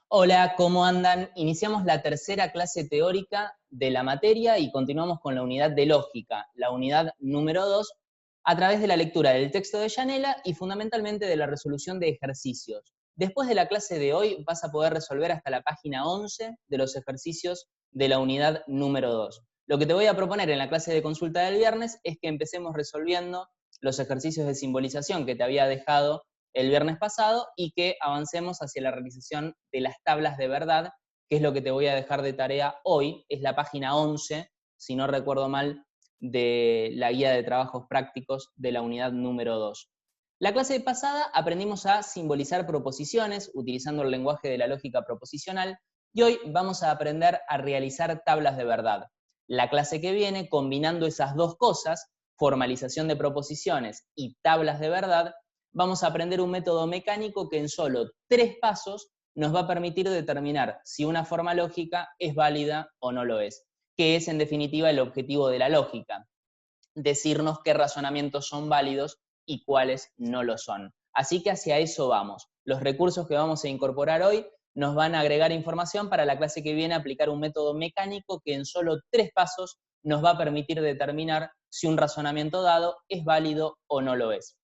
Hola, ¿cómo andan? Iniciamos la tercera clase teórica de la materia y continuamos con la unidad de lógica, la unidad número 2, a través de la lectura del texto de Yanela y fundamentalmente de la resolución de ejercicios. Después de la clase de hoy vas a poder resolver hasta la página 11 de los ejercicios de la unidad número 2. Lo que te voy a proponer en la clase de consulta del viernes es que empecemos resolviendo los ejercicios de simbolización que te había dejado el viernes pasado y que avancemos hacia la realización de las tablas de verdad, que es lo que te voy a dejar de tarea hoy, es la página 11, si no recuerdo mal, de la guía de trabajos prácticos de la unidad número 2. La clase pasada aprendimos a simbolizar proposiciones utilizando el lenguaje de la lógica proposicional y hoy vamos a aprender a realizar tablas de verdad. La clase que viene, combinando esas dos cosas, formalización de proposiciones y tablas de verdad, vamos a aprender un método mecánico que en solo 3 pasos nos va a permitir determinar si una forma lógica es válida o no lo es, que es en definitiva el objetivo de la lógica, decirnos qué razonamientos son válidos y cuáles no lo son. Así que hacia eso vamos. Los recursos que vamos a incorporar hoy nos van a agregar información para la clase que viene aplicar un método mecánico que en solo 3 pasos nos va a permitir determinar si un razonamiento dado es válido o no lo es.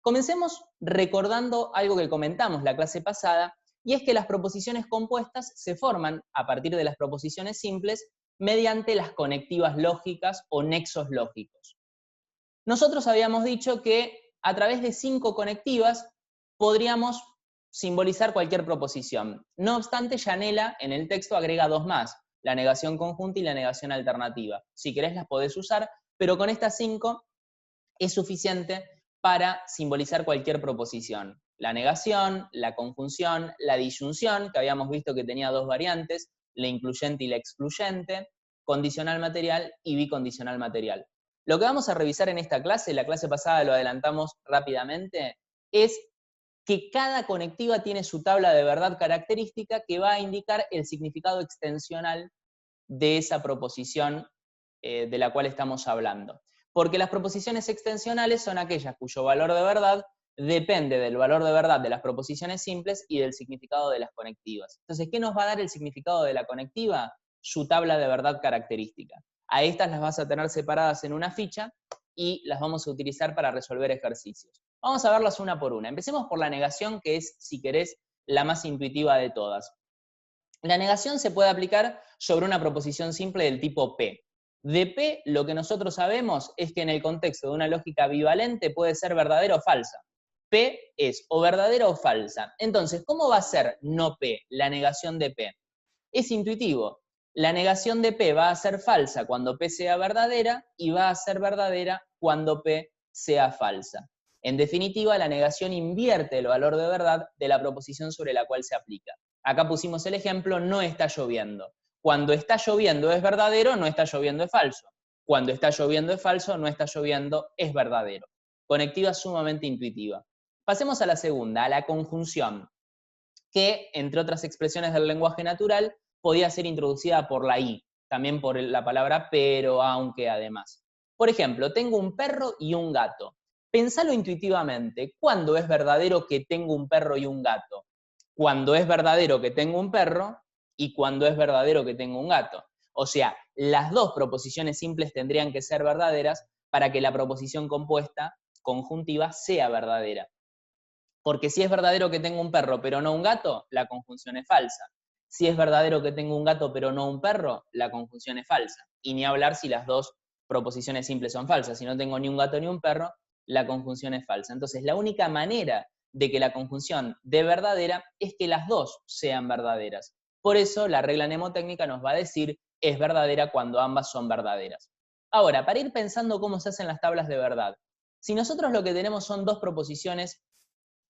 Comencemos recordando algo que comentamos la clase pasada, y es que las proposiciones compuestas se forman a partir de las proposiciones simples mediante las conectivas lógicas o nexos lógicos. Nosotros habíamos dicho que a través de 5 conectivas podríamos simbolizar cualquier proposición. No obstante, Yanela en el texto agrega 2 más, la negación conjunta y la negación alternativa. Si querés las podés usar, pero con estas 5 es suficiente para simbolizar cualquier proposición. La negación, la conjunción, la disyunción, que habíamos visto que tenía 2 variantes, la incluyente y la excluyente, condicional material y bicondicional material. Lo que vamos a revisar en esta clase, la clase pasada lo adelantamos rápidamente, es que cada conectiva tiene su tabla de verdad característica que va a indicar el significado extensional de esa proposición de la cual estamos hablando. Porque las proposiciones extensionales son aquellas cuyo valor de verdad depende del valor de verdad de las proposiciones simples y del significado de las conectivas. Entonces, ¿qué nos va a dar el significado de la conectiva? Su tabla de verdad característica. A estas las vas a tener separadas en una ficha y las vamos a utilizar para resolver ejercicios. Vamos a verlas una por una. Empecemos por la negación, que es, si querés, la más intuitiva de todas. La negación se puede aplicar sobre una proposición simple del tipo P. De P, lo que nosotros sabemos es que en el contexto de una lógica bivalente puede ser verdadera o falsa. P es o verdadera o falsa. Entonces, ¿cómo va a ser no P, la negación de P? Es intuitivo. La negación de P va a ser falsa cuando P sea verdadera y va a ser verdadera cuando P sea falsa. En definitiva, la negación invierte el valor de verdad de la proposición sobre la cual se aplica. Acá pusimos el ejemplo, no está lloviendo. Cuando está lloviendo es verdadero, no está lloviendo es falso. Cuando está lloviendo es falso, no está lloviendo es verdadero. Conectiva sumamente intuitiva. Pasemos a la segunda, a la conjunción, que, entre otras expresiones del lenguaje natural, podía ser introducida por la I, también por la palabra pero, aunque, además. Por ejemplo, tengo un perro y un gato. Pensalo intuitivamente, ¿cuándo es verdadero que tengo un perro y un gato? Cuando es verdadero que tengo un perro y cuando es verdadero que tengo un gato. O sea, las dos proposiciones simples tendrían que ser verdaderas para que la proposición compuesta, conjuntiva, sea verdadera. Porque si es verdadero que tengo un perro pero no un gato, la conjunción es falsa. Si es verdadero que tengo un gato pero no un perro, la conjunción es falsa. Y ni hablar si las dos proposiciones simples son falsas. Si no tengo ni un gato ni un perro, la conjunción es falsa. Entonces, la única manera de que la conjunción dé verdadera es que las dos sean verdaderas. Por eso, la regla mnemotécnica nos va a decir es verdadera cuando ambas son verdaderas. Ahora, para ir pensando cómo se hacen las tablas de verdad, si nosotros lo que tenemos son dos proposiciones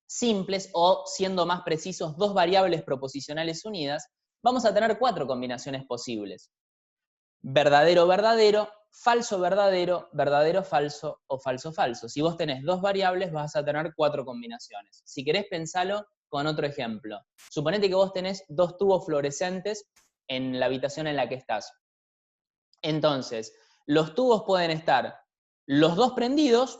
simples o, siendo más precisos, dos variables proposicionales unidas, vamos a tener 4 combinaciones posibles. Verdadero, verdadero, falso, verdadero, verdadero, falso o falso, falso. Si vos tenés 2 variables, vas a tener 4 combinaciones. Si querés, pensalo con otro ejemplo. Suponete que vos tenés 2 tubos fluorescentes en la habitación en la que estás. Entonces, los tubos pueden estar los dos prendidos,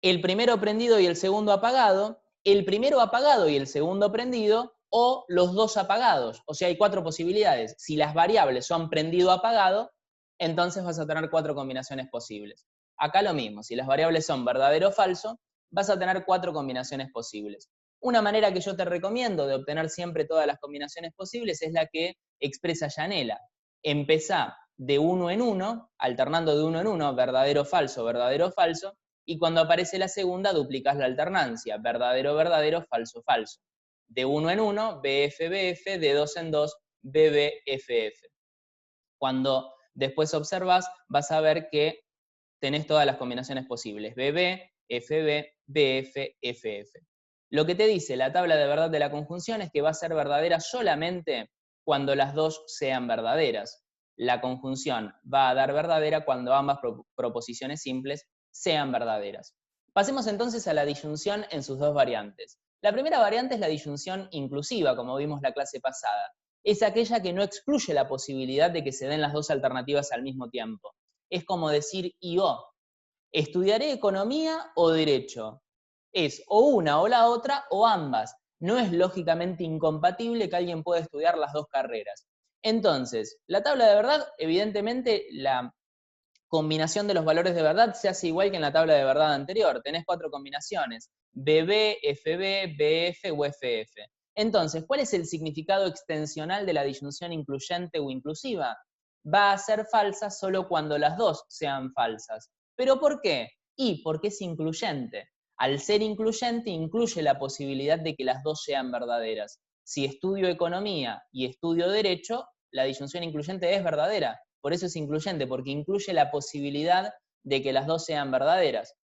el primero prendido y el segundo apagado, el primero apagado y el segundo prendido, o los dos apagados. O sea, hay 4 posibilidades. Si las variables son prendido o apagado, entonces vas a tener 4 combinaciones posibles. Acá lo mismo, si las variables son verdadero o falso, vas a tener 4 combinaciones posibles. Una manera que yo te recomiendo de obtener siempre todas las combinaciones posibles es la que expresa Gianella. Empezá de 1 en 1, alternando de 1 en 1, verdadero, falso, y cuando aparece la segunda, duplicás la alternancia, verdadero, verdadero, falso, falso. De 1 en 1, BF, BF, de 2 en 2, BB, FF. Cuando después observas, vas a ver que tenés todas las combinaciones posibles, BB, FB, BF, FF. Lo que te dice la tabla de verdad de la conjunción es que va a ser verdadera solamente cuando las dos sean verdaderas. La conjunción va a dar verdadera cuando ambas proposiciones simples sean verdaderas. Pasemos entonces a la disyunción en sus dos variantes. La primera variante es la disyunción inclusiva, como vimos la clase pasada. Es aquella que no excluye la posibilidad de que se den las dos alternativas al mismo tiempo. Es como decir y o. ¿Estudiaré economía o derecho? Es o una o la otra o ambas. No es lógicamente incompatible que alguien pueda estudiar las dos carreras. Entonces, la tabla de verdad, evidentemente, la combinación de los valores de verdad se hace igual que en la tabla de verdad anterior. Tenés 4 combinaciones, BB, FB, BF o FF. Entonces, ¿cuál es el significado extensional de la disyunción incluyente o inclusiva? Va a ser falsa solo cuando las dos sean falsas. ¿Pero por qué? Y porque es incluyente. Al ser incluyente, incluye la posibilidad de que las dos sean verdaderas. Si estudio economía y estudio derecho, la disyunción incluyente es verdadera. Por eso es incluyente, porque incluye la posibilidad de que las dos sean verdaderas.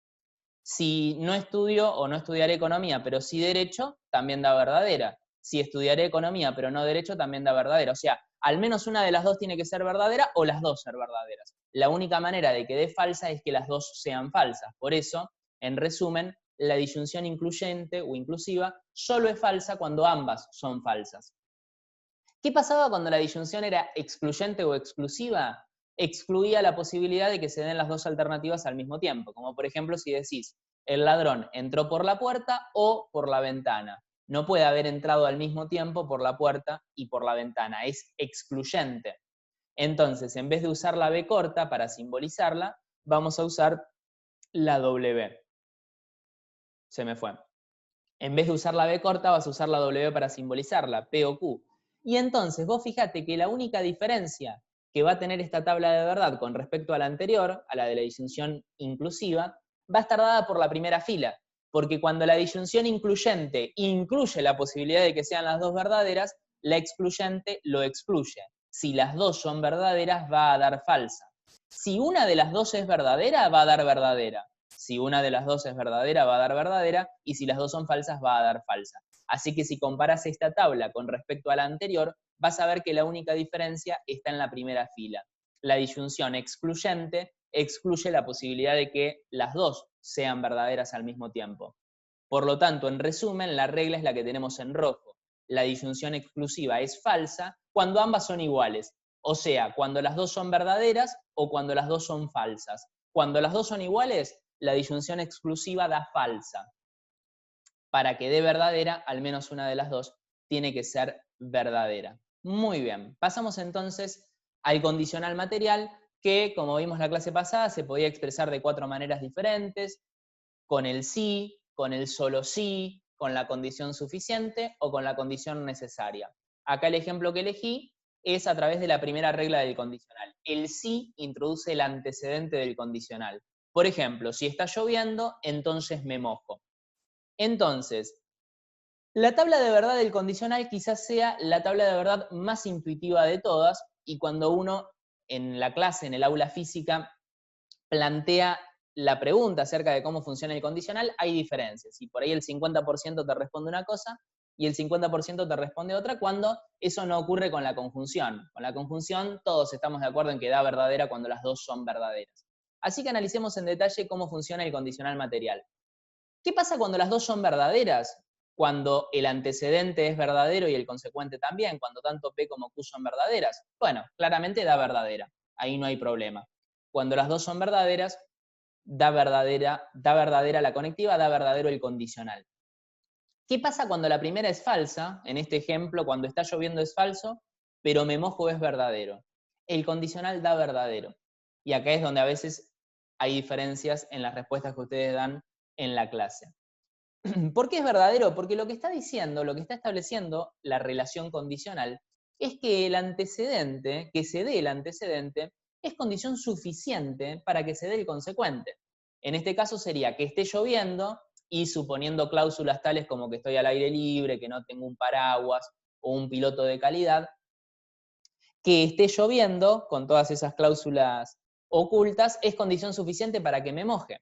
Si no estudio o no estudiaré economía, pero sí derecho, también da verdadera. Si estudiaré economía, pero no derecho, también da verdadera. O sea, al menos una de las dos tiene que ser verdadera o las dos ser verdaderas. La única manera de que dé falsa es que las dos sean falsas. Por eso, en resumen, la disyunción incluyente o inclusiva solo es falsa cuando ambas son falsas. ¿Qué pasaba cuando la disyunción era excluyente o exclusiva? Excluía la posibilidad de que se den las dos alternativas al mismo tiempo, como por ejemplo si decís, el ladrón entró por la puerta o por la ventana. No puede haber entrado al mismo tiempo por la puerta y por la ventana, es excluyente. Entonces, en vez de usar la B corta para simbolizarla, vamos a usar la W. Se me fue. En vez de usar la B corta, vas a usar la W para simbolizarla, P o Q. Y entonces vos fijate que la única diferencia que va a tener esta tabla de verdad con respecto a la anterior, a la de la disyunción inclusiva, va a estar dada por la primera fila. Porque cuando la disyunción incluyente incluye la posibilidad de que sean las dos verdaderas, la excluyente lo excluye. Si las dos son verdaderas, va a dar falsa. Si una de las dos es verdadera, va a dar verdadera. Si una de las dos es verdadera, va a dar verdadera, y si las dos son falsas, va a dar falsa. Así que si comparas esta tabla con respecto a la anterior, vas a ver que la única diferencia está en la primera fila. La disyunción excluyente excluye la posibilidad de que las dos sean verdaderas al mismo tiempo. Por lo tanto, en resumen, la regla es la que tenemos en rojo. La disyunción exclusiva es falsa cuando ambas son iguales. O sea, cuando las dos son verdaderas o cuando las dos son falsas. Cuando las dos son iguales, la disyunción exclusiva da falsa. Para que dé verdadera, al menos una de las dos tiene que ser verdadera. Muy bien, pasamos entonces al condicional material que, como vimos la clase pasada, se podía expresar de 4 maneras diferentes, con el sí, con el solo sí, con la condición suficiente o con la condición necesaria. Acá el ejemplo que elegí es a través de la primera regla del condicional. El sí introduce el antecedente del condicional. Por ejemplo, si está lloviendo, entonces me mojo. Entonces, la tabla de verdad del condicional quizás sea la tabla de verdad más intuitiva de todas, y cuando uno en la clase, en el aula física, plantea la pregunta acerca de cómo funciona el condicional, hay diferencias. Y por ahí el 50% te responde una cosa y el 50% te responde otra, cuando eso no ocurre con la conjunción. Con la conjunción todos estamos de acuerdo en que da verdadera cuando las dos son verdaderas. Así que analicemos en detalle cómo funciona el condicional material. ¿Qué pasa cuando las dos son verdaderas? Cuando el antecedente es verdadero y el consecuente también, cuando tanto P como Q son verdaderas. Bueno, claramente da verdadera, ahí no hay problema. Cuando las dos son verdaderas, da verdadera la conectiva, da verdadero el condicional. ¿Qué pasa cuando la primera es falsa? En este ejemplo, cuando está lloviendo es falso, pero me mojo es verdadero. El condicional da verdadero. Y acá es donde a veces hay diferencias en las respuestas que ustedes dan en la clase. ¿Por qué es verdadero? Porque lo que está diciendo, lo que está estableciendo la relación condicional, es que el antecedente, que se dé el antecedente, es condición suficiente para que se dé el consecuente. En este caso sería que esté lloviendo y suponiendo cláusulas tales como que estoy al aire libre, que no tengo un paraguas o un piloto de calidad, que esté lloviendo con todas esas cláusulas ocultas es condición suficiente para que me moje.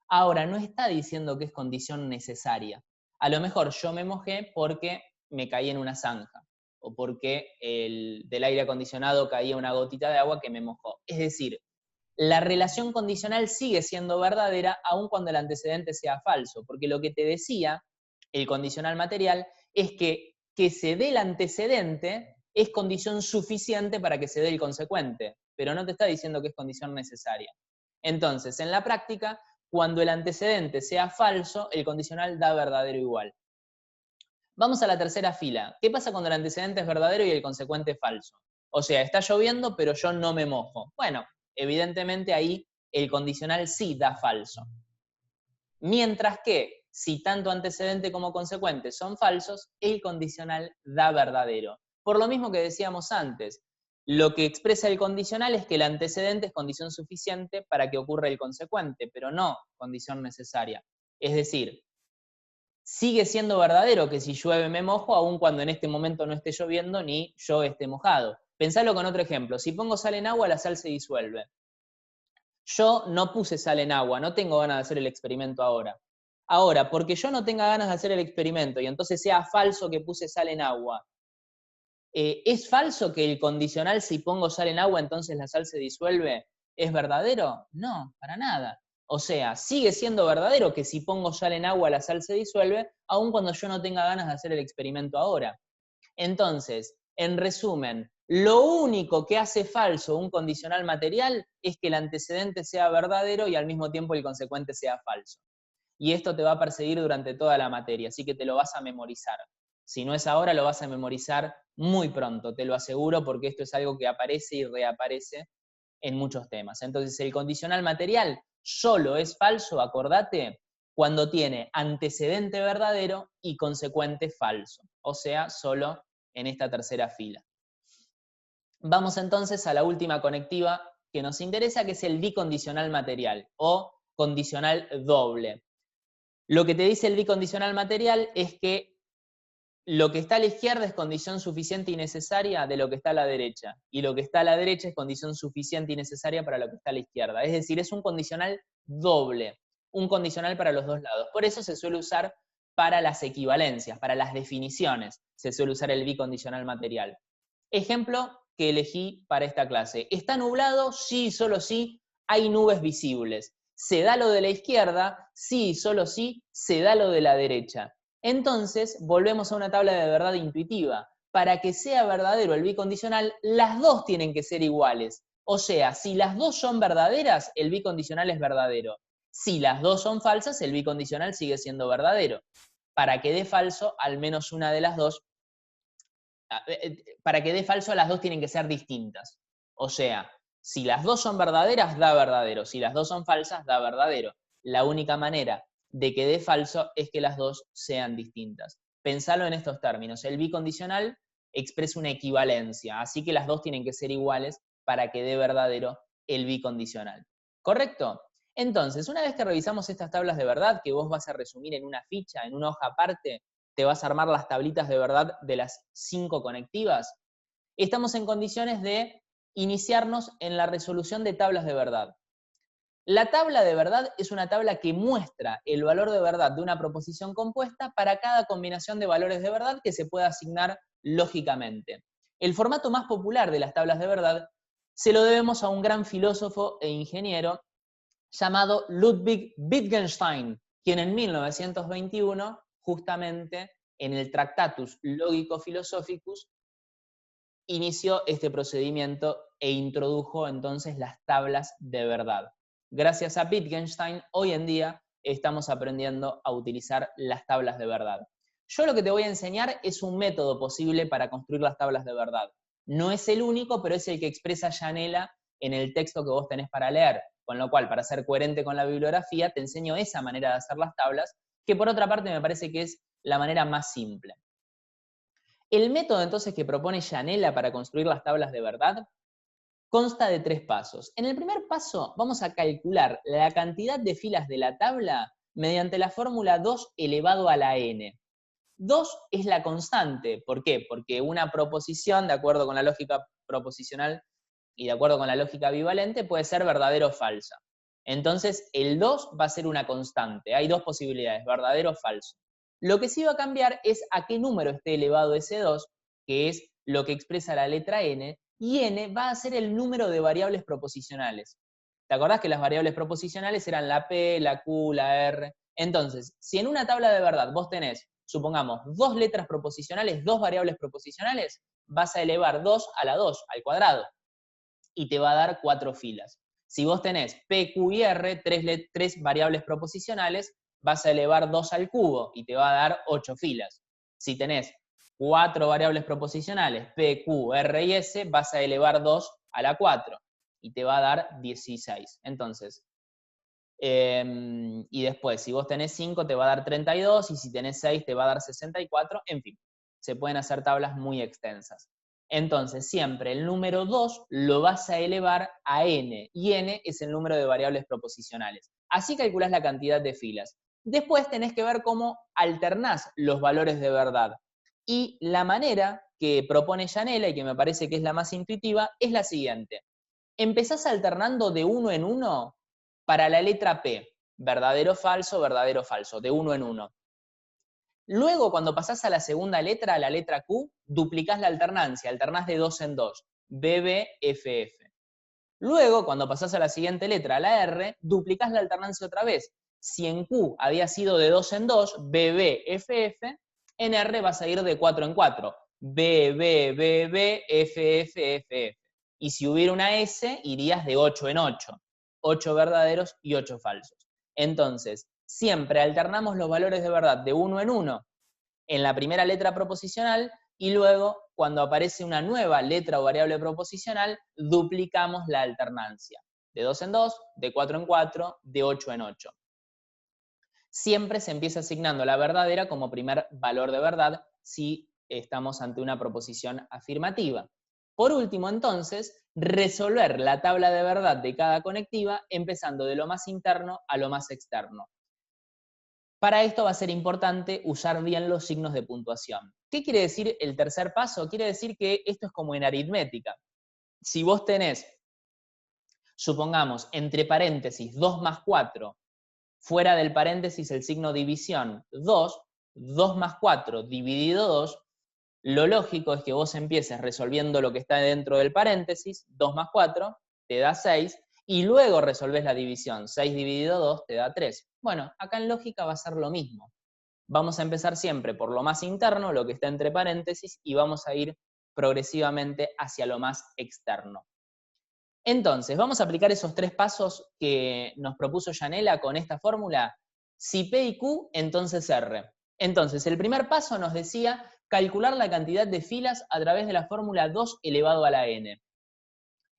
Ahora, no está diciendo que es condición necesaria. A lo mejor yo me mojé porque me caí en una zanja o porque del aire acondicionado caía una gotita de agua que me mojó. Es decir, la relación condicional sigue siendo verdadera aun cuando el antecedente sea falso, porque lo que te decía el condicional material es que se dé el antecedente es condición suficiente para que se dé el consecuente, pero no te está diciendo que es condición necesaria. Entonces, en la práctica, cuando el antecedente sea falso, el condicional da verdadero igual. Vamos a la tercera fila. ¿Qué pasa cuando el antecedente es verdadero y el consecuente es falso? O sea, está lloviendo, pero yo no me mojo. Bueno, evidentemente ahí el condicional sí da falso. Mientras que, si tanto antecedente como consecuente son falsos, el condicional da verdadero. Por lo mismo que decíamos antes, lo que expresa el condicional es que el antecedente es condición suficiente para que ocurra el consecuente, pero no condición necesaria. Es decir, sigue siendo verdadero que si llueve me mojo, aun cuando en este momento no esté lloviendo ni yo esté mojado. Pensalo con otro ejemplo. Si pongo sal en agua, la sal se disuelve. Yo no puse sal en agua, no tengo ganas de hacer el experimento ahora. Ahora, porque yo no tenga ganas de hacer el experimento y entonces sea falso que puse sal en agua, ¿es falso que el condicional si pongo sal en agua entonces la sal se disuelve? ¿Es verdadero? No, para nada. O sea, sigue siendo verdadero que si pongo sal en agua la sal se disuelve, aun cuando yo no tenga ganas de hacer el experimento ahora. Entonces, en resumen, lo único que hace falso un condicional material es que el antecedente sea verdadero y al mismo tiempo el consecuente sea falso. Y esto te va a perseguir durante toda la materia, así que te lo vas a memorizar. Si no es ahora, lo vas a memorizar muy pronto, te lo aseguro, porque esto es algo que aparece y reaparece en muchos temas. Entonces, el condicional material solo es falso, acordate, cuando tiene antecedente verdadero y consecuente falso, o sea, solo en esta tercera fila. Vamos entonces a la última conectiva que nos interesa, que es el bicondicional material o condicional doble. Lo que te dice el bicondicional material es que lo que está a la izquierda es condición suficiente y necesaria de lo que está a la derecha, y lo que está a la derecha es condición suficiente y necesaria para lo que está a la izquierda. Es decir, es un condicional doble, un condicional para los dos lados. Por eso se suele usar para las equivalencias, para las definiciones, se suele usar el bicondicional material. Ejemplo que elegí para esta clase. ¿Está nublado? Sí, solo sí, hay nubes visibles. ¿Se da lo de la izquierda? Sí, solo sí, se da lo de la derecha. Entonces, volvemos a una tabla de verdad intuitiva. Para que sea verdadero el bicondicional, las dos tienen que ser iguales. O sea, si las dos son verdaderas, el bicondicional es verdadero. Si las dos son falsas, el bicondicional sigue siendo verdadero. Para que dé falso, al menos una de las dos, para que dé falso, las dos tienen que ser distintas. O sea, si las dos son verdaderas, da verdadero. Si las dos son falsas, da verdadero. La única manera de que dé falso es que las dos sean distintas. Pensalo en estos términos. El bicondicional expresa una equivalencia, así que las dos tienen que ser iguales para que dé verdadero el bicondicional. ¿Correcto? Entonces, una vez que revisamos estas tablas de verdad, que vos vas a resumir en una ficha, en una hoja aparte, te vas a armar las tablitas de verdad de las 5 conectivas, estamos en condiciones de iniciarnos en la resolución de tablas de verdad. La tabla de verdad es una tabla que muestra el valor de verdad de una proposición compuesta para cada combinación de valores de verdad que se pueda asignar lógicamente. El formato más popular de las tablas de verdad se lo debemos a un gran filósofo e ingeniero llamado Ludwig Wittgenstein, quien en 1921, justamente en el Tractatus Logico-Philosophicus, inició este procedimiento e introdujo entonces las tablas de verdad. Gracias a Wittgenstein, hoy en día estamos aprendiendo a utilizar las tablas de verdad. Yo lo que te voy a enseñar es un método posible para construir las tablas de verdad. No es el único, pero es el que expresa Gianella en el texto que vos tenés para leer. Con lo cual, para ser coherente con la bibliografía, te enseño esa manera de hacer las tablas, que por otra parte me parece que es la manera más simple. El método entonces que propone Gianella para construir las tablas de verdad consta de 3 pasos. En el primer paso vamos a calcular la cantidad de filas de la tabla mediante la fórmula 2 elevado a la n. 2 es la constante. ¿Por qué? Porque una proposición, de acuerdo con la lógica proposicional y de acuerdo con la lógica bivalente, puede ser verdadera o falsa. Entonces, el 2 va a ser una constante. Hay 2 posibilidades, verdadero o falso. Lo que sí va a cambiar es a qué número esté elevado ese 2, que es lo que expresa la letra n, y n va a ser el número de variables proposicionales. ¿Te acordás que las variables proposicionales eran la p, la q, la r? Entonces, si en una tabla de verdad vos tenés, supongamos, 2 letras proposicionales, 2 variables proposicionales, vas a elevar 2 a la 2, al cuadrado, y te va a dar 4 filas. Si vos tenés p, q y r, 3 variables proposicionales, vas a elevar 2 al cubo y te va a dar 8 filas. Si tenés 4 variables proposicionales, p, q, r y s, vas a elevar 2 a la 4 y te va a dar 16. Entonces, y después, si vos tenés 5, te va a dar 32, y si tenés 6, te va a dar 64, en fin, se pueden hacer tablas muy extensas. Entonces, siempre el número 2 lo vas a elevar a n, y n es el número de variables proposicionales. Así calculás la cantidad de filas. Después tenés que ver cómo alternás los valores de verdad. Y la manera que propone Gianella, y que me parece que es la más intuitiva, es la siguiente. Empezás alternando de uno en uno para la letra P. Verdadero, falso, de uno en uno. Luego, cuando pasás a la segunda letra, a la letra Q, duplicás la alternancia, alternás de 2 en 2. BB, FF. Luego, cuando pasás a la siguiente letra, a la R, duplicás la alternancia otra vez. Si en Q había sido de 2 en 2, BB, FF, en R vas a ir de 4 en 4. BB, BB, FF, FF. Y si hubiera una S, irías de 8 en 8. 8 verdaderos y 8 falsos. Entonces, siempre alternamos los valores de verdad de uno en uno en la primera letra proposicional, y luego, cuando aparece una nueva letra o variable proposicional, duplicamos la alternancia. De 2 en 2, de 4 en 4, de 8 en 8. Siempre se empieza asignando la verdadera como primer valor de verdad si estamos ante una proposición afirmativa. Por último, entonces, resolver la tabla de verdad de cada conectiva empezando de lo más interno a lo más externo. Para esto va a ser importante usar bien los signos de puntuación. ¿Qué quiere decir el tercer paso? Quiere decir que esto es como en aritmética. Si vos tenés, supongamos, entre paréntesis 2 más 4, fuera del paréntesis el signo división 2, 2 más 4 dividido 2, lo lógico es que vos empieces resolviendo lo que está dentro del paréntesis, 2 más 4, te da 6, y luego resolvés la división, 6 dividido 2 te da 3. Bueno, acá en lógica va a ser lo mismo. Vamos a empezar siempre por lo más interno, lo que está entre paréntesis, y vamos a ir progresivamente hacia lo más externo. Entonces, vamos a aplicar esos 3 pasos que nos propuso Gianella con esta fórmula. Si P y Q, entonces R. Entonces, el primer paso nos decía calcular la cantidad de filas a través de la fórmula 2 elevado a la n.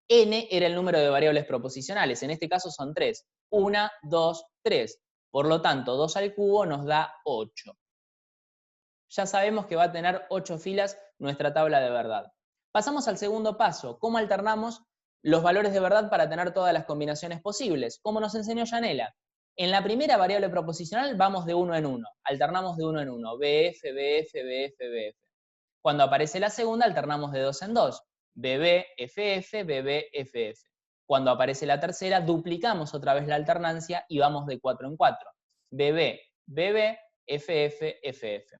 N era el número de variables proposicionales, en este caso son 3. 1, 2, 3. Por lo tanto, 2 al cubo nos da 8. Ya sabemos que va a tener 8 filas nuestra tabla de verdad. Pasamos al segundo paso, ¿cómo alternamos los valores de verdad para tener todas las combinaciones posibles? Como nos enseñó Gianella. En la primera variable proposicional vamos de 1 en 1, alternamos de 1 en 1, BF, BF, BF, BF. Cuando aparece la segunda, alternamos de 2 en 2, BB, FF, BB, FF. Cuando aparece la tercera, duplicamos otra vez la alternancia y vamos de 4 en 4, BB, BB, FF, FF.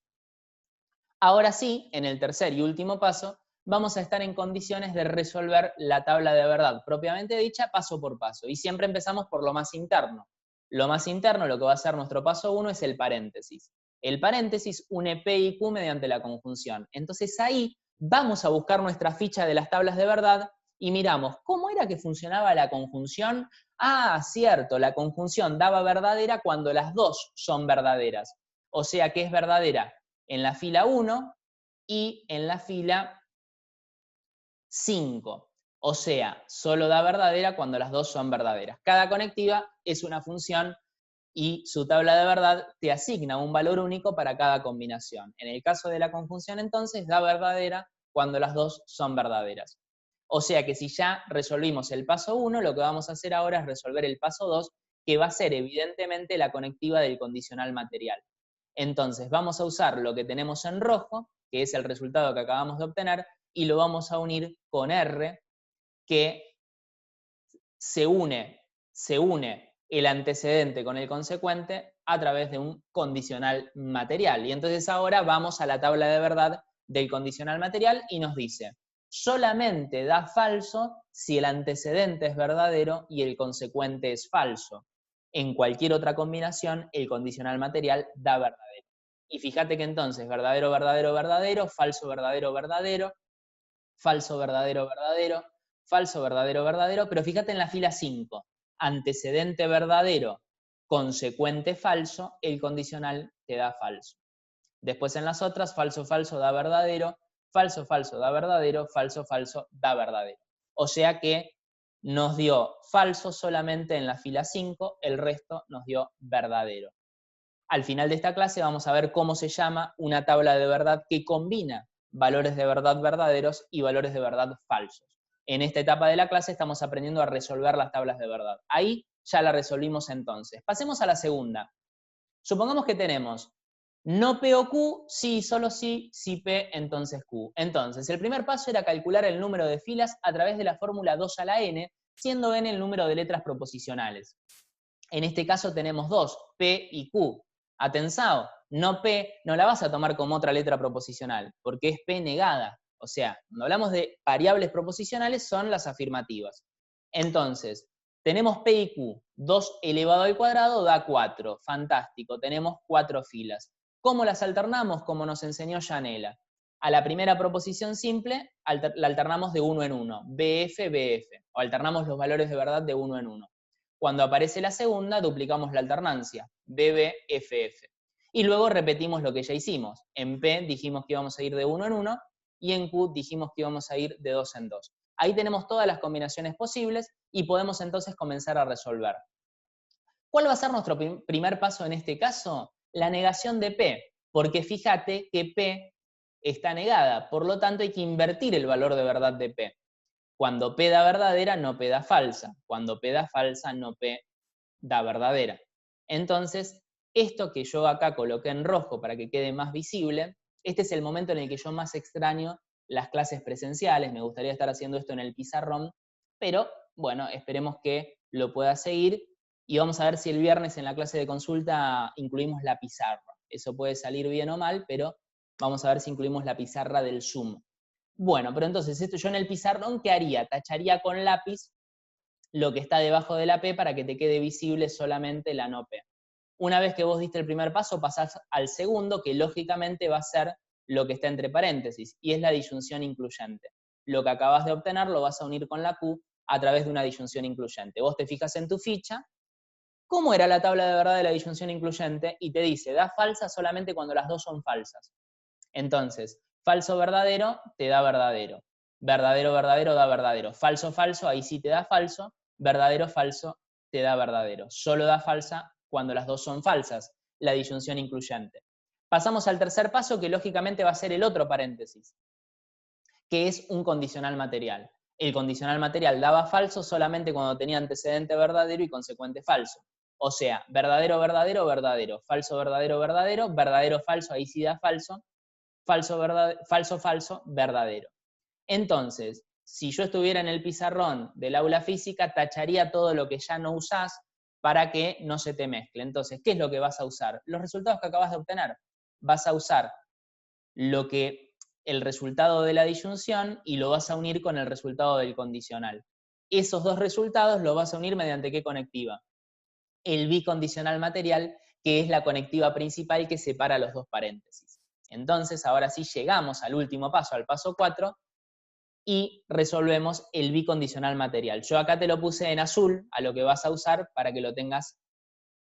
Ahora sí, en el tercer y último paso, vamos a estar en condiciones de resolver la tabla de verdad propiamente dicha paso por paso. Y siempre empezamos por lo más interno. Lo más interno, lo que va a ser nuestro paso 1, es el paréntesis. El paréntesis une P y Q mediante la conjunción. Entonces ahí vamos a buscar nuestra ficha de las tablas de verdad y miramos, ¿cómo era que funcionaba la conjunción? Ah, cierto, la conjunción daba verdadera cuando las dos son verdaderas. O sea que es verdadera en la fila 1 y en la fila 5. O sea, solo da verdadera cuando las dos son verdaderas. Cada conectiva es una función y su tabla de verdad te asigna un valor único para cada combinación. En el caso de la conjunción, entonces, da verdadera cuando las dos son verdaderas. O sea que si ya resolvimos el paso 1, lo que vamos a hacer ahora es resolver el paso 2, que va a ser evidentemente la conectiva del condicional material. Entonces vamos a usar lo que tenemos en rojo, que es el resultado que acabamos de obtener, y lo vamos a unir con R, que se une el antecedente con el consecuente a través de un condicional material. Y entonces ahora vamos a la tabla de verdad del condicional material y nos dice, solamente da falso si el antecedente es verdadero y el consecuente es falso. En cualquier otra combinación, el condicional material da verdadero. Y fíjate que entonces verdadero, verdadero, verdadero, falso, verdadero, verdadero, falso, verdadero, verdadero, falso, verdadero, verdadero, pero fíjate en la fila 5, antecedente verdadero, consecuente falso, el condicional te da falso. Después en las otras, falso, falso da verdadero, falso, falso da verdadero, falso, falso da verdadero. O sea que nos dio falso solamente en la fila 5, el resto nos dio verdadero. Al final de esta clase vamos a ver cómo se llama una tabla de verdad que combina valores de verdad verdaderos y valores de verdad falsos. En esta etapa de la clase estamos aprendiendo a resolver las tablas de verdad. Ahí ya la resolvimos entonces. Pasemos a la segunda. Supongamos que tenemos no P o Q, sí, solo sí, sí P, entonces Q. Entonces, el primer paso era calcular el número de filas a través de la fórmula 2 a la n, siendo n el número de letras proposicionales. En este caso tenemos dos, P y Q. Atención, no P no la vas a tomar como otra letra proposicional, porque es P negada. O sea, cuando hablamos de variables proposicionales son las afirmativas. Entonces, tenemos P y Q, 2 elevado al cuadrado da 4. Fantástico, tenemos 4 filas. ¿Cómo las alternamos? Como nos enseñó Yanela. A la primera proposición simple la alternamos de 1 en 1, BF, BF, o alternamos los valores de verdad de 1 en 1. Cuando aparece la segunda, duplicamos la alternancia, BB-FF. Y luego repetimos lo que ya hicimos. En P dijimos que íbamos a ir de 1 en 1 y en Q dijimos que íbamos a ir de 2 en 2. Ahí tenemos todas las combinaciones posibles y podemos entonces comenzar a resolver. ¿Cuál va a ser nuestro primer paso en este caso? La negación de P, porque fíjate que P está negada, por lo tanto hay que invertir el valor de verdad de P. Cuando P da verdadera, no P da falsa. Cuando P da falsa, no P da verdadera. Entonces, esto que yo acá coloqué en rojo para que quede más visible, este es el momento en el que yo más extraño las clases presenciales. Me gustaría estar haciendo esto en el pizarrón, pero bueno, esperemos que lo pueda seguir y vamos a ver si el viernes en la clase de consulta incluimos la pizarra. Eso puede salir bien o mal, pero vamos a ver si incluimos la pizarra del Zoom. Bueno, pero entonces esto yo en el pizarrón, ¿qué haría? Tacharía con lápiz lo que está debajo de la P para que te quede visible solamente la no P. Una vez que vos diste el primer paso, pasás al segundo, que lógicamente va a ser lo que está entre paréntesis, y es la disyunción incluyente. Lo que acabas de obtener lo vas a unir con la Q a través de una disyunción incluyente. Vos te fijas en tu ficha, ¿cómo era la tabla de verdad de la disyunción incluyente? Y te dice, da falsa solamente cuando las dos son falsas. Entonces, falso, verdadero, te da verdadero. Verdadero, verdadero, da verdadero. Falso, falso, ahí sí te da falso. Verdadero, falso, te da verdadero. Solo da falsa cuando las dos son falsas, la disyunción incluyente. Pasamos al tercer paso, que lógicamente va a ser el otro paréntesis, que es un condicional material. El condicional material daba falso solamente cuando tenía antecedente verdadero y consecuente falso. O sea, verdadero, verdadero, verdadero. Falso, verdadero, verdadero. Verdadero, falso, ahí sí da falso. Falso, falso, falso, verdadero. Entonces, si yo estuviera en el pizarrón del aula física, tacharía todo lo que ya no usás para que no se te mezcle. Entonces, ¿qué es lo que vas a usar? Los resultados que acabas de obtener. Vas a usar el resultado de la disyunción y lo vas a unir con el resultado del condicional. Esos dos resultados los vas a unir mediante ¿qué conectiva? El bicondicional material, que es la conectiva principal que separa los dos paréntesis. Entonces, ahora sí llegamos al último paso, al paso 4, y resolvemos el bicondicional material. Yo acá te lo puse en azul, a lo que vas a usar para que lo tengas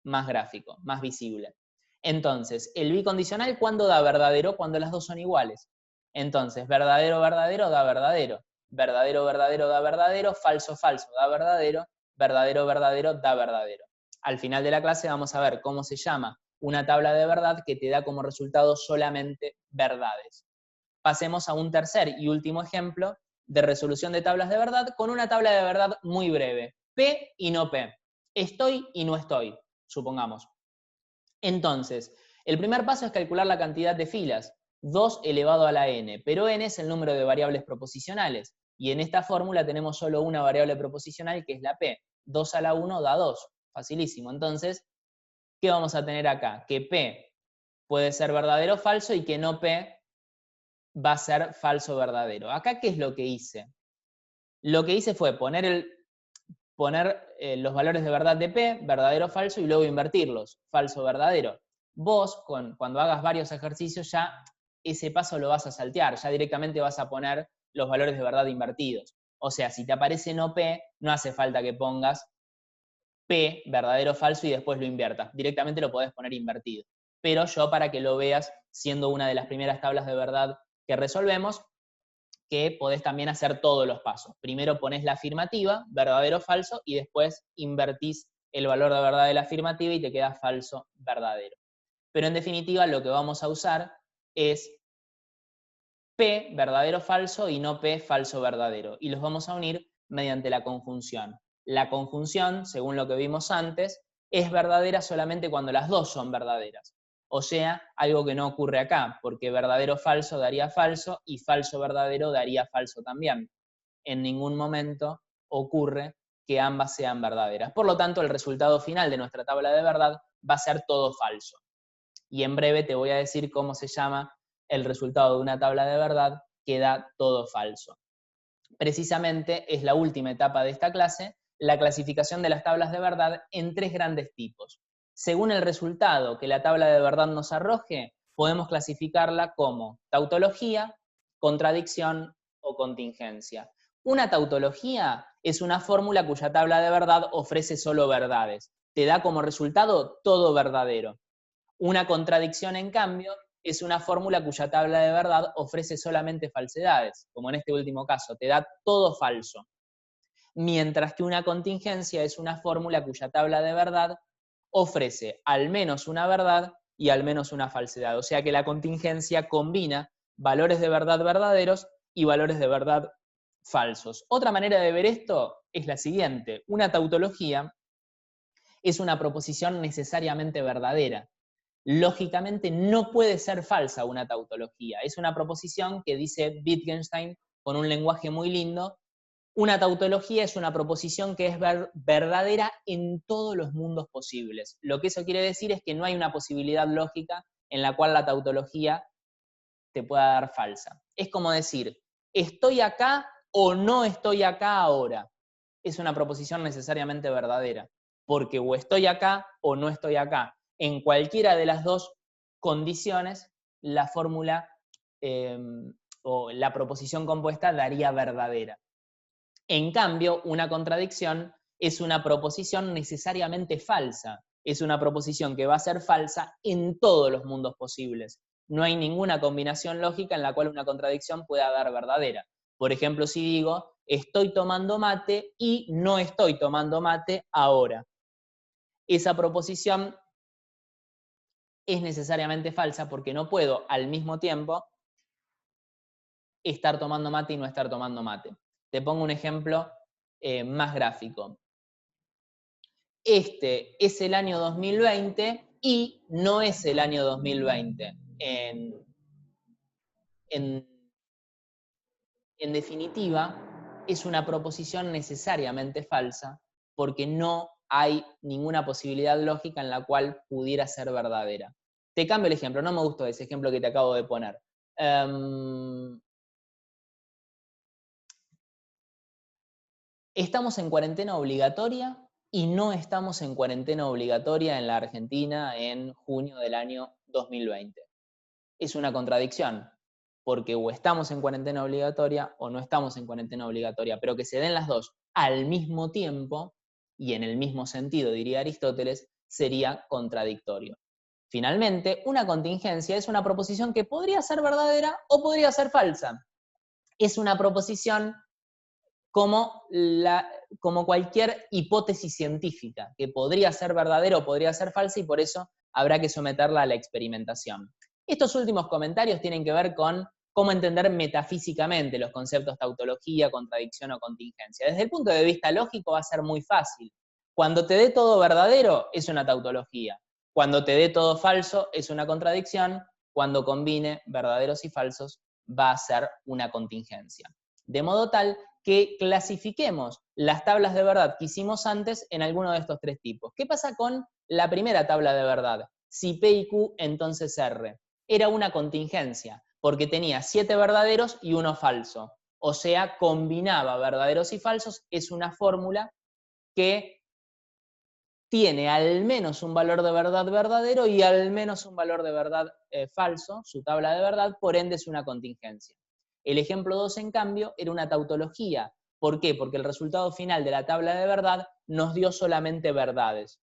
más gráfico, más visible. Entonces, el bicondicional, ¿cuándo da verdadero? Cuando las dos son iguales. Entonces, verdadero, verdadero da verdadero. Verdadero, verdadero da verdadero. Falso, falso da verdadero. Verdadero, verdadero da verdadero. Al final de la clase vamos a ver cómo se llama una tabla de verdad que te da como resultado solamente verdades. Pasemos a un tercer y último ejemplo de resolución de tablas de verdad con una tabla de verdad muy breve. P y no P. Estoy y no estoy, supongamos. Entonces, el primer paso es calcular la cantidad de filas, 2 elevado a la n, pero n es el número de variables proposicionales, y en esta fórmula tenemos solo una variable proposicional que es la p. 2 a la 1 da 2, facilísimo. Entonces, ¿qué vamos a tener acá? Que p puede ser verdadero o falso y que no p va a ser falso o verdadero. Acá, ¿qué es lo que hice? Lo que hice fue poner los valores de verdad de P, verdadero o falso, y luego invertirlos, falso o verdadero. Vos, cuando hagas varios ejercicios, ya ese paso lo vas a saltear, ya directamente vas a poner los valores de verdad invertidos. O sea, si te aparece no P, no hace falta que pongas P, verdadero o falso, y después lo inviertas. Directamente lo podés poner invertido. Pero yo, para que lo veas, siendo una de las primeras tablas de verdad que resolvemos, que podés también hacer todos los pasos. Primero pones la afirmativa, verdadero o falso, y después invertís el valor de verdad de la afirmativa y te queda falso, verdadero. Pero en definitiva lo que vamos a usar es P, verdadero, falso, y no P, falso, verdadero. Y los vamos a unir mediante la conjunción. La conjunción, según lo que vimos antes, es verdadera solamente cuando las dos son verdaderas. O sea, algo que no ocurre acá, porque verdadero, falso daría falso y falso, verdadero daría falso también. En ningún momento ocurre que ambas sean verdaderas. Por lo tanto, el resultado final de nuestra tabla de verdad va a ser todo falso. Y en breve te voy a decir cómo se llama el resultado de una tabla de verdad que da todo falso. Precisamente es la última etapa de esta clase, la clasificación de las tablas de verdad en tres grandes tipos. Según el resultado que la tabla de verdad nos arroje, podemos clasificarla como tautología, contradicción o contingencia. Una tautología es una fórmula cuya tabla de verdad ofrece solo verdades. Te da como resultado todo verdadero. Una contradicción, en cambio, es una fórmula cuya tabla de verdad ofrece solamente falsedades, como en este último caso, te da todo falso. Mientras que una contingencia es una fórmula cuya tabla de verdad ofrece al menos una verdad y al menos una falsedad. O sea que la contingencia combina valores de verdad verdaderos y valores de verdad falsos. Otra manera de ver esto es la siguiente. Una tautología es una proposición necesariamente verdadera. Lógicamente no puede ser falsa una tautología. Es una proposición que dice Wittgenstein con un lenguaje muy lindo. Una tautología es una proposición que es verdadera en todos los mundos posibles. Lo que eso quiere decir es que no hay una posibilidad lógica en la cual la tautología te pueda dar falsa. Es como decir, estoy acá o no estoy acá ahora. Es una proposición necesariamente verdadera, porque o estoy acá o no estoy acá. En cualquiera de las dos condiciones, la fórmula o la proposición compuesta daría verdadera. En cambio, una contradicción es una proposición necesariamente falsa. Es una proposición que va a ser falsa en todos los mundos posibles. No hay ninguna combinación lógica en la cual una contradicción pueda dar verdadera. Por ejemplo, si digo, estoy tomando mate y no estoy tomando mate ahora. Esa proposición es necesariamente falsa porque no puedo al mismo tiempo estar tomando mate y no estar tomando mate. Te pongo un ejemplo más gráfico. Este es el año 2020 y no es el año 2020. En definitiva, es una proposición necesariamente falsa porque no hay ninguna posibilidad lógica en la cual pudiera ser verdadera. Te cambio el ejemplo, no me gustó ese ejemplo que te acabo de poner. Estamos en cuarentena obligatoria y no estamos en cuarentena obligatoria en la Argentina en junio del año 2020. Es una contradicción, porque o estamos en cuarentena obligatoria o no estamos en cuarentena obligatoria, pero que se den las dos al mismo tiempo y en el mismo sentido, diría Aristóteles, sería contradictorio. Finalmente, una contingencia es una proposición que podría ser verdadera o podría ser falsa. Es una proposición como cualquier hipótesis científica, que podría ser verdadera o podría ser falsa y por eso habrá que someterla a la experimentación. Estos últimos comentarios tienen que ver con cómo entender metafísicamente los conceptos tautología, contradicción o contingencia. Desde el punto de vista lógico va a ser muy fácil. Cuando te dé todo verdadero es una tautología. Cuando te dé todo falso es una contradicción. Cuando combine verdaderos y falsos va a ser una contingencia. De modo tal que clasifiquemos las tablas de verdad que hicimos antes en alguno de estos tres tipos. ¿Qué pasa con la primera tabla de verdad? Si P y Q, entonces R. Era una contingencia, porque tenía 7 verdaderos y 1 falso. O sea, combinaba verdaderos y falsos, es una fórmula que tiene al menos un valor de verdad verdadero y al menos un valor de verdad falso, su tabla de verdad, por ende es una contingencia. El ejemplo 2, en cambio, era una tautología. ¿Por qué? Porque el resultado final de la tabla de verdad nos dio solamente verdades.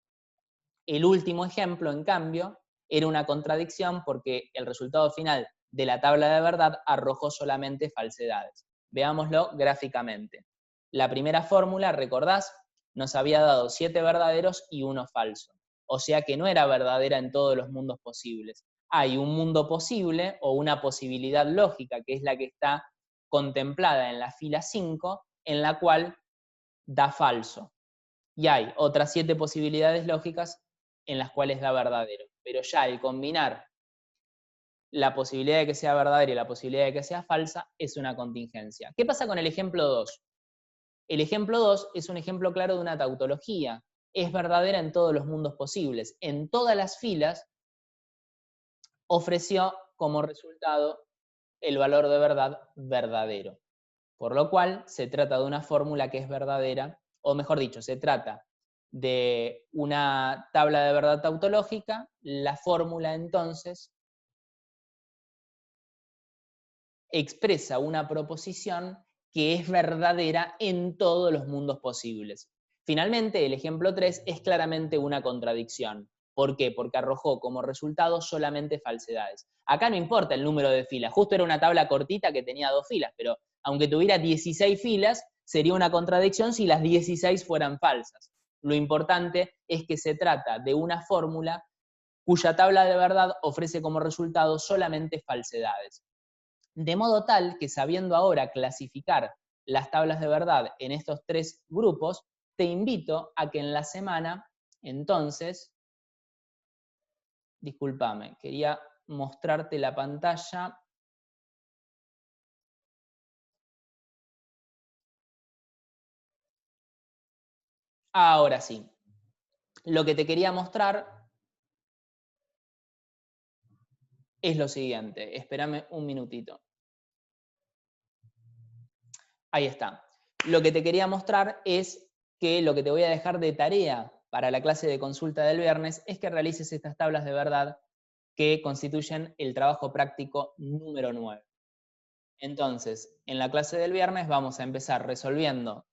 El último ejemplo, en cambio, era una contradicción porque el resultado final de la tabla de verdad arrojó solamente falsedades. Veámoslo gráficamente. La primera fórmula, recordás, nos había dado 7 verdaderos y 1 falso. O sea que no era verdadera en todos los mundos posibles. Hay un mundo posible o una posibilidad lógica, que es la que está contemplada en la fila 5, en la cual da falso. Y hay otras 7 posibilidades lógicas en las cuales da verdadero. Pero ya el combinar la posibilidad de que sea verdadera y la posibilidad de que sea falsa es una contingencia. ¿Qué pasa con el ejemplo 2? El ejemplo 2 es un ejemplo claro de una tautología. Es verdadera en todos los mundos posibles. En todas las filas ofreció como resultado el valor de verdad verdadero. Por lo cual se trata de una fórmula que es verdadera, o mejor dicho, se trata de una tabla de verdad tautológica. La fórmula entonces expresa una proposición que es verdadera en todos los mundos posibles. Finalmente, el ejemplo 3 es claramente una contradicción. ¿Por qué? Porque arrojó como resultado solamente falsedades. Acá no importa el número de filas, justo era una tabla cortita que tenía 2 filas, pero aunque tuviera 16 filas, sería una contradicción si las 16 fueran falsas. Lo importante es que se trata de una fórmula cuya tabla de verdad ofrece como resultado solamente falsedades. De modo tal que, sabiendo ahora clasificar las tablas de verdad en estos 3 grupos, te invito a que en la semana, entonces, discúlpame, quería mostrarte la pantalla. Ahora sí. Lo que te quería mostrar es lo siguiente. Espérame un minutito. Ahí está. Lo que te quería mostrar es que lo que te voy a dejar de tarea para la clase de consulta del viernes es que realices estas tablas de verdad que constituyen el trabajo práctico número 9. Entonces, en la clase del viernes vamos a empezar resolviendo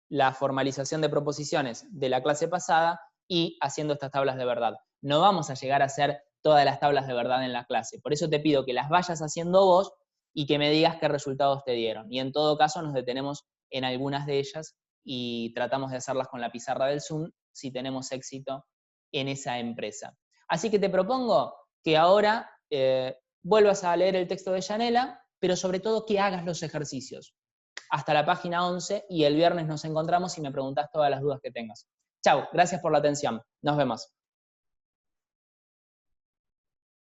la formalización de proposiciones de la clase pasada y haciendo estas tablas de verdad. No vamos a llegar a hacer todas las tablas de verdad en la clase. Por eso te pido que las vayas haciendo vos y que me digas qué resultados te dieron. Y en todo caso nos detenemos en algunas de ellas y tratamos de hacerlas con la pizarra del Zoom si tenemos éxito en esa empresa. Así que te propongo que ahora vuelvas a leer el texto de Yanela, pero sobre todo que hagas los ejercicios hasta la página 11 y el viernes nos encontramos y me preguntás todas las dudas que tengas. Chau, gracias por la atención. Nos vemos.